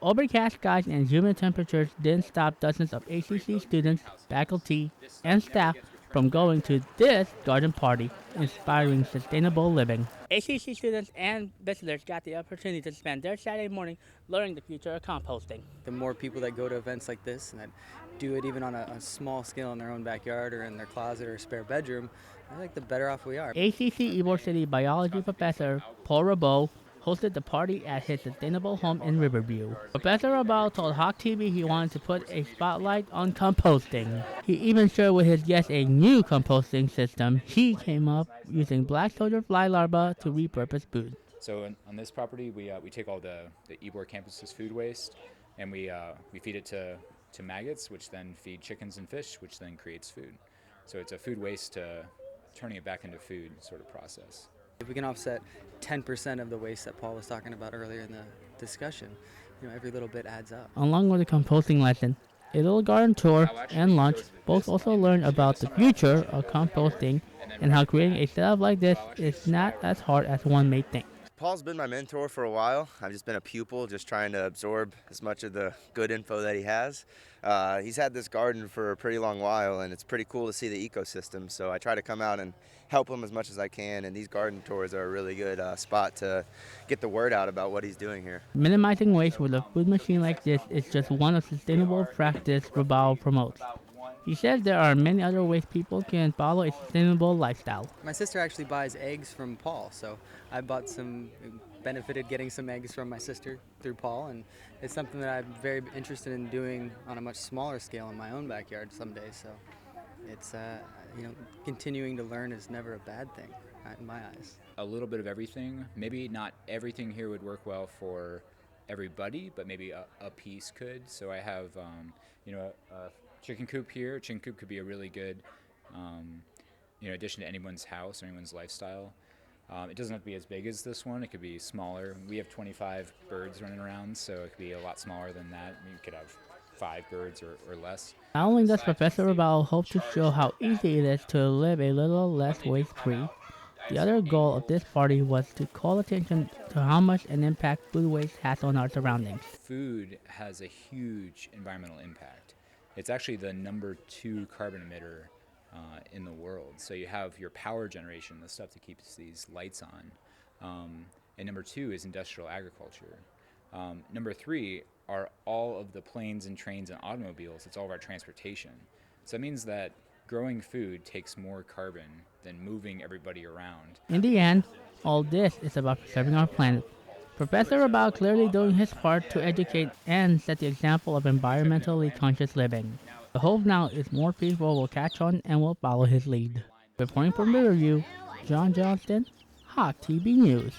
Overcast skies and humid temperatures didn't stop dozens of HCC students, faculty, and staff from going to this garden party, inspiring sustainable living. HCC students and visitors got the opportunity to spend their Saturday morning learning the future of composting. The more people that go to events like this and that do it even on a small scale in their own backyard or in their closet or spare bedroom, I think the better off we are. HCC Ybor City biology professor Paul Rabot hosted the party at his sustainable home in Riverview. Professor Rabot told Hawk TV he wanted to put a spotlight on composting. He even shared with his guests a new composting system he came up using black soldier fly larvae to repurpose food. So on this property, we take all the Ybor campus's food waste, and we feed it to maggots, which then feed chickens and fish, which then creates food. So it's a food waste to turning it back into food sort of process. If we can offset 10% of the waste that Paul was talking about earlier in the discussion, every little bit adds up. Along with a composting lesson, a little garden tour, and lunch, folks also learned about the future of composting and how creating a setup like this is not as hard as one may think. Paul's been my mentor for a while. I've just been a pupil, just trying to absorb as much of the good info that he has. He's had this garden for a pretty long while, and it's pretty cool to see the ecosystem. So I try to come out and help him as much as I can, and these garden tours are a really good spot to get the word out about what he's doing here. Minimizing waste with a food machine like this is just one of sustainable practice Rabao promotes. He says there are many other ways people can follow a sustainable lifestyle. My sister actually buys eggs from Paul, so I benefited getting some eggs from my sister through Paul, and it's something that I'm very interested in doing on a much smaller scale in my own backyard someday. So it's, continuing to learn is never a bad thing in my eyes. A little bit of everything. Maybe not everything here would work well for everybody, but maybe a piece could. So I have, a chicken coop here. A chicken coop could be a really good, addition to anyone's house or anyone's lifestyle. It doesn't have to be as big as this one. It could be smaller. We have 25 birds running around, so it could be a lot smaller than that. You could have 5 birds or less. Not only does Professor Rabao hope to show how easy it is to live a little less waste-free, the other goal of this party was to call attention to how much an impact food waste has on our surroundings. Food has a huge environmental impact. It's actually the number 2 carbon emitter in the world. So you have your power generation, the stuff that keeps these lights on. And number 2 is industrial agriculture. Number 3 are all of the planes and trains and automobiles. It's all of our transportation. So it means that growing food takes more carbon than moving everybody around. In the end, all this is about preserving our planet. Professor Rabao clearly doing his part to educate and set the example of environmentally conscious living. The hope now is more people will catch on and will follow his lead. Reporting from Riverview, Johnston, Hawk TV News.